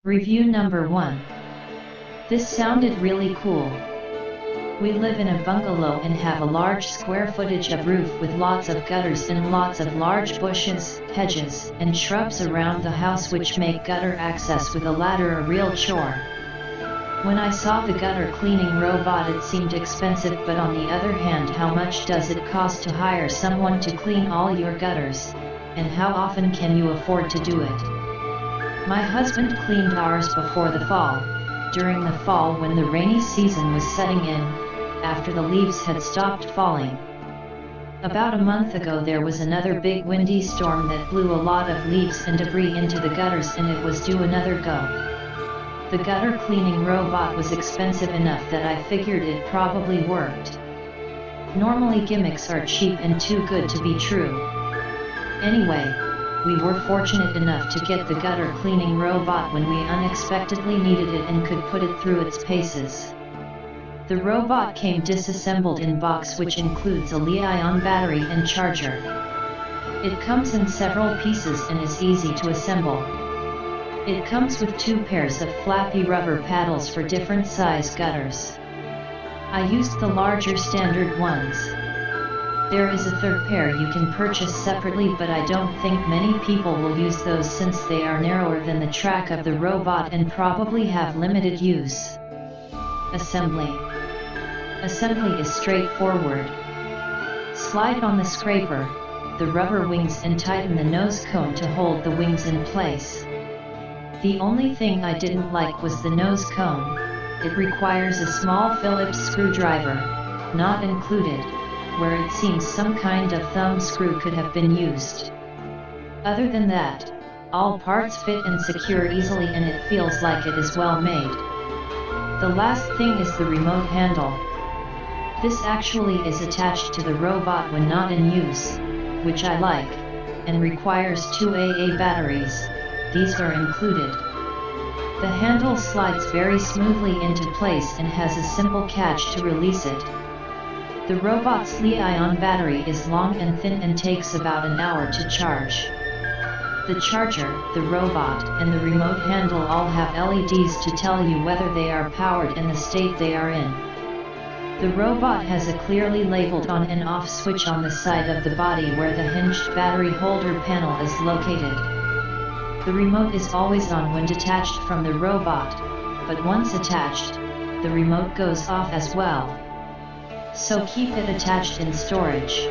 Review number 1. This sounded really cool. We live in a bungalow and have a large square footage of roof with lots of gutters and lots of large bushes, hedges, and shrubs around the house which make gutter access with a ladder a real chore. When I saw the gutter cleaning robot, it seemed expensive, but on the other hand, how much does it cost to hire someone to clean all your gutters, and how often can you afford to do it? My husband cleaned ours before the fall, during the fall when the rainy season was setting in, after the leaves had stopped falling. About a month ago there was another big windy storm that blew a lot of leaves and debris into the gutters, and it was due another go. The gutter cleaning robot was expensive enough that I figured it probably worked. Normally gimmicks are cheap and too good to be true. Anyway, we were fortunate enough to get the gutter cleaning robot when we unexpectedly needed it and could put it through its paces. The robot came disassembled in box, which includes a Li-ion battery and charger. It comes in several pieces and is easy to assemble. It comes with 2 pairs of flappy rubber paddles for different size gutters. I used the larger standard ones. There is a third pair you can purchase separately, but I don't think many people will use those since they are narrower than the track of the robot and probably have limited use. Assembly. Assembly is straightforward. Slide on the scraper, the rubber wings, and tighten the nose cone to hold the wings in place. The only thing I didn't like was the nose cone. It requires a small Phillips screwdriver, not included, where it seems some kind of thumb screw could have been used. Other than that, all parts fit and secure easily, and it feels like it is well made. The last thing is the remote handle. This actually is attached to the robot when not in use, which I like, and requires 2 AA batteries. These are included. The handle slides very smoothly into place and has a simple catch to release it. The robot's Li-ion battery is long and thin and takes about an hour to charge. The charger, the robot, and the remote handle all have LEDs to tell you whether they are powered and the state they are in. The robot has a clearly labeled on and off switch on the side of the body where the hinged battery holder panel is located. The remote is always on when detached from the robot, but once attached, the remote goes off as well. So keep it attached in storage.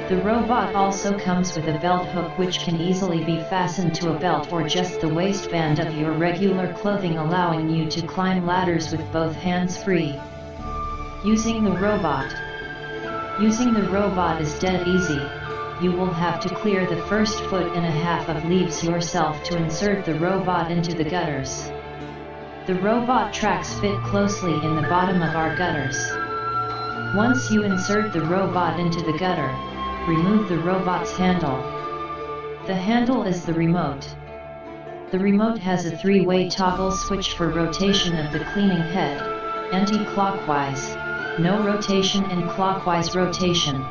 The robot also comes with a belt hook which can easily be fastened to a belt or just the waistband of your regular clothing, allowing you to climb ladders with both hands free. Using the robot. Using the robot is dead easy. You will have to clear the first 1.5 foot of leaves yourself to insert the robot into the gutters. The robot tracks fit closely in the bottom of our gutters. Once you insert the robot into the gutter, remove the robot's handle. The handle is the remote. The remote has a 3-way toggle switch for rotation of the cleaning head, anti-clockwise, no rotation, and clockwise rotation.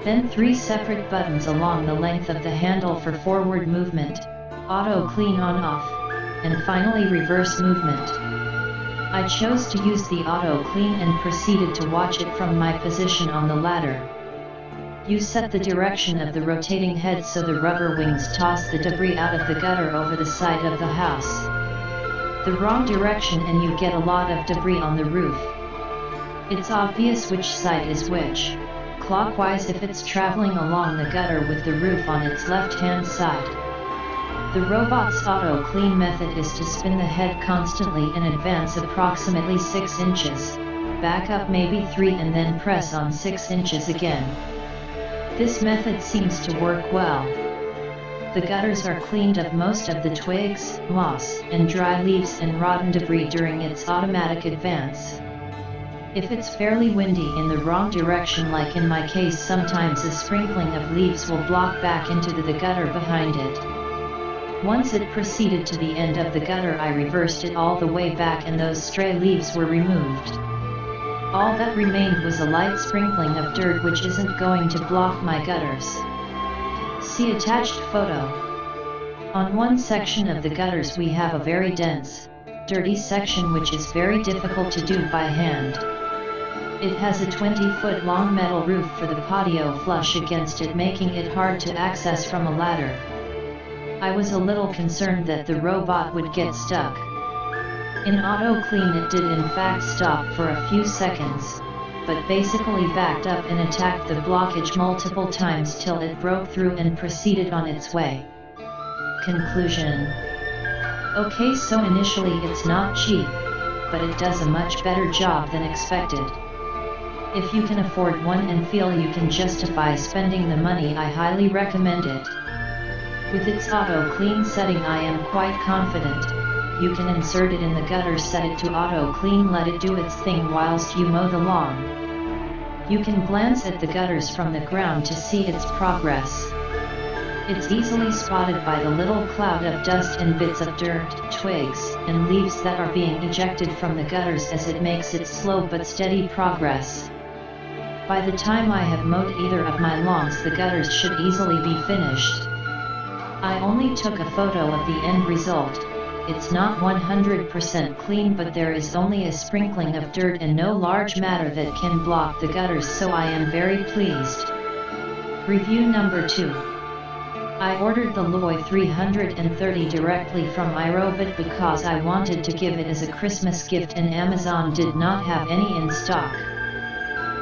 Then 3 separate buttons along the length of the handle for forward movement, auto clean on off, and finally reverse movement. I chose to use the auto clean and proceeded to watch it from my position on the ladder. You set the direction of the rotating head so the rubber wings toss the debris out of the gutter over the side of the house. The wrong direction and you get a lot of debris on the roof. It's obvious which side is which. Clockwise if it's traveling along the gutter with the roof on its left-hand side. The robot's auto clean method is to spin the head constantly and advance approximately 6 inches, back up maybe 3 and then press on 6 inches again. This method seems to work well. The gutters are cleaned of most of the twigs, moss, and dry leaves and rotten debris during its automatic advance. If it's fairly windy in the wrong direction, like in my case, sometimes a sprinkling of leaves will block back into the gutter behind it. Once it proceeded to the end of the gutter, I reversed it all the way back and those stray leaves were removed. All that remained was a light sprinkling of dirt which isn't going to block my gutters. See attached photo. On one section of the gutters we have a very dense, dirty section which is very difficult to do by hand. It has a 20-foot long metal roof for the patio flush against it, making it hard to access from a ladder. I was a little concerned that the robot would get stuck. In auto clean it did in fact stop for a few seconds, but basically backed up and attacked the blockage multiple times till it broke through and proceeded on its way. Conclusion. Okay, so initially it's not cheap, but it does a much better job than expected. If you can afford one and feel you can justify spending the money, I highly recommend it. With its auto clean setting I am quite confident. You can insert it in the gutter, set it to auto clean, let it do its thing whilst you mow the lawn. You can glance at the gutters from the ground to see its progress. It's easily spotted by the little cloud of dust and bits of dirt, twigs, and leaves that are being ejected from the gutters as it makes its slow but steady progress. By the time I have mowed either of my lawns, the gutters should easily be finished. I only took a photo of the end result. It's not 100% clean, but there is only a sprinkling of dirt and no large matter that can block the gutters, so I am very pleased. Review number 2. I ordered the Looj 330 directly from iRobot because I wanted to give it as a Christmas gift and Amazon did not have any in stock.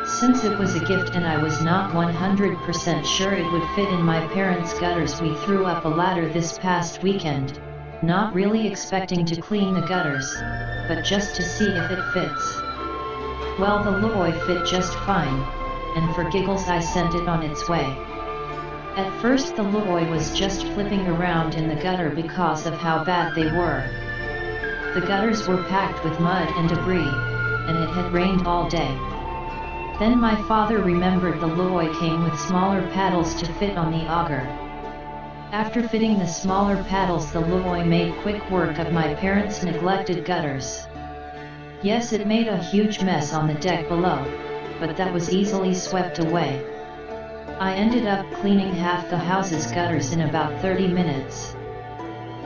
Since it was a gift and I was not 100% sure it would fit in my parents' gutters, we threw up a ladder this past weekend, not really expecting to clean the gutters, but just to see if it fits. Well, the Looj fit just fine, and for giggles I sent it on its way. At first the Looj was just flipping around in the gutter because of how bad they were. The gutters were packed with mud and debris, and it had rained all day. Then my father remembered the Looj came with smaller paddles to fit on the auger. After fitting the smaller paddles, the Looj made quick work of my parents' neglected gutters. Yes, it made a huge mess on the deck below, but that was easily swept away. I ended up cleaning half the house's gutters in about 30 minutes.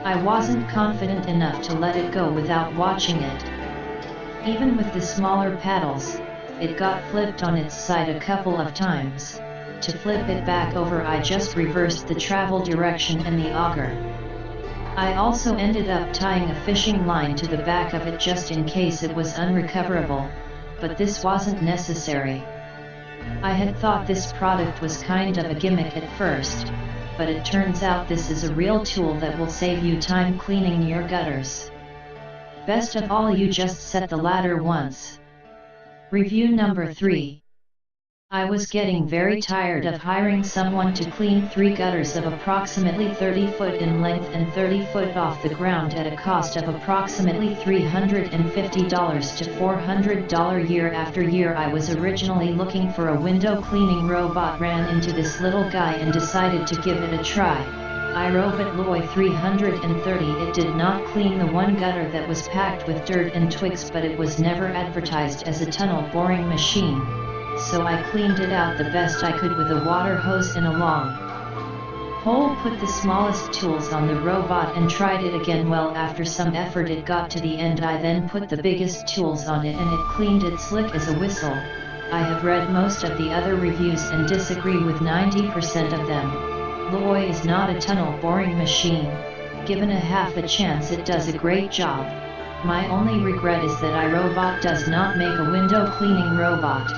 I wasn't confident enough to let it go without watching it. Even with the smaller paddles, it got flipped on its side a couple of times. To flip it back over, I just reversed the travel direction and the auger. I also ended up tying a fishing line to the back of it just in case it was unrecoverable, but this wasn't necessary. I had thought this product was kind of a gimmick at first, but it turns out this is a real tool that will save you time cleaning your gutters. Best of all, you just set the ladder once. Review number 3. I was getting very tired of hiring someone to clean 3 gutters of approximately 30 foot in length and 30 foot off the ground at a cost of approximately $350 to $400 year after year. I was originally looking for a window cleaning robot, ran into this little guy and decided to give it a try. iRobot Looj 330. It did not clean the one gutter that was packed with dirt and twigs, but it was never advertised as a tunnel boring machine, so I cleaned it out the best I could with a water hose and a long pole. Put the smallest tools on the robot and tried it again. Well, after some effort it got to the end. I then put the biggest tools on it and it cleaned it slick as a whistle. I have read most of the other reviews and disagree with 90% of them. Looj is not a tunnel boring machine. Given a half a chance, it does a great job. My only regret is that iRobot does not make a window cleaning robot.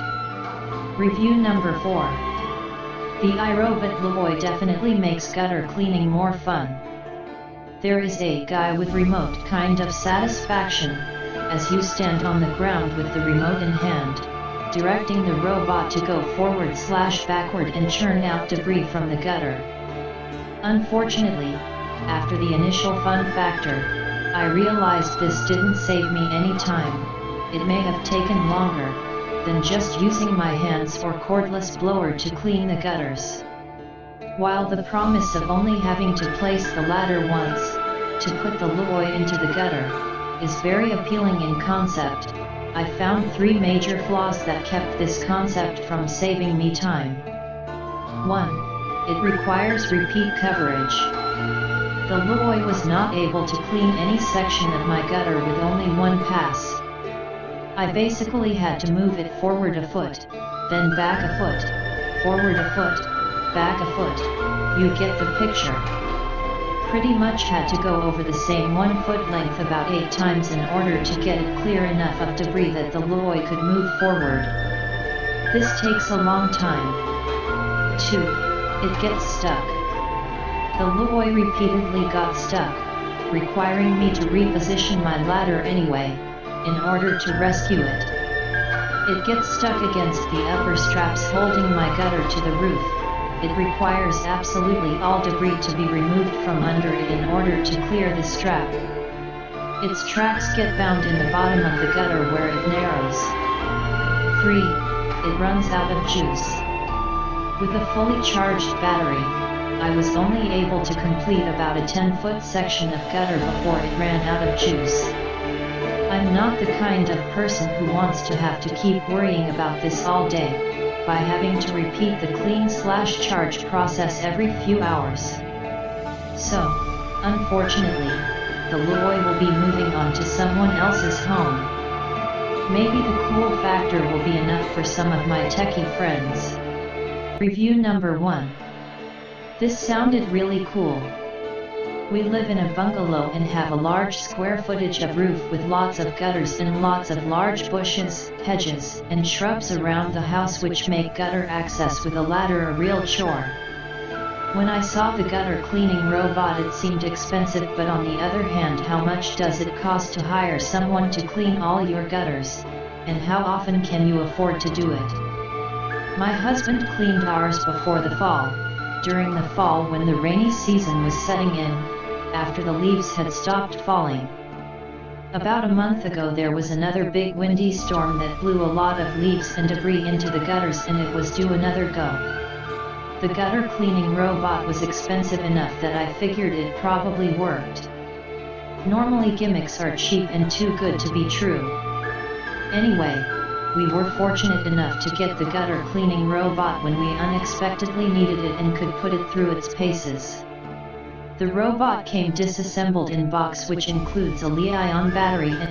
Review number 4. The iRobot Looj definitely makes gutter cleaning more fun. There is a guy with remote kind of satisfaction, as you stand on the ground with the remote in hand, directing the robot to go forward/backward and churn out debris from the gutter. Unfortunately, after the initial fun factor, I realized this didn't save me any time. It may have taken longer than just using my hands or cordless blower to clean the gutters. While the promise of only having to place the ladder once, to put the Looj into the gutter, is very appealing in concept, I found 3 major flaws that kept this concept from saving me time. 1. It requires repeat coverage. The Looj was not able to clean any section of my gutter with only one pass. I basically had to move it forward a foot, then back a foot, forward a foot, back a foot. You get the picture. Pretty much had to go over the same 1 foot length about 8 times in order to get it clear enough of debris that the Looj could move forward. This takes a long time. 2. It gets stuck. The Looj repeatedly got stuck, requiring me to reposition my ladder anyway, in order to rescue it. It gets stuck against the upper straps holding my gutter to the roof. It requires absolutely all debris to be removed from under it in order to clear the strap. Its tracks get bound in the bottom of the gutter where it narrows. 3. It runs out of juice. With a fully charged battery, I was only able to complete about a 10-foot section of gutter before it ran out of juice. I'm not the kind of person who wants to have to keep worrying about this all day, by having to repeat the clean/charge process every few hours. So, unfortunately, the Looj will be moving on to someone else's home. Maybe the cool factor will be enough for some of my techie friends. Review number 1. This sounded really cool. We live in a bungalow and have a large square footage of roof with lots of gutters and lots of large bushes, hedges, and shrubs around the house which make gutter access with a ladder a real chore. When I saw the gutter cleaning robot it seemed expensive, but on the other hand, how much does it cost to hire someone to clean all your gutters, and how often can you afford to do it? My husband cleaned ours before the fall, during the fall when the rainy season was setting in, after the leaves had stopped falling. About a month ago there was another big windy storm that blew a lot of leaves and debris into the gutters and it was due another go. The gutter cleaning robot was expensive enough that I figured it probably worked. Normally gimmicks are cheap and too good to be true. Anyway, we were fortunate enough to get the gutter cleaning robot when we unexpectedly needed it and could put it through its paces. The robot came disassembled in box which includes a Li-ion battery and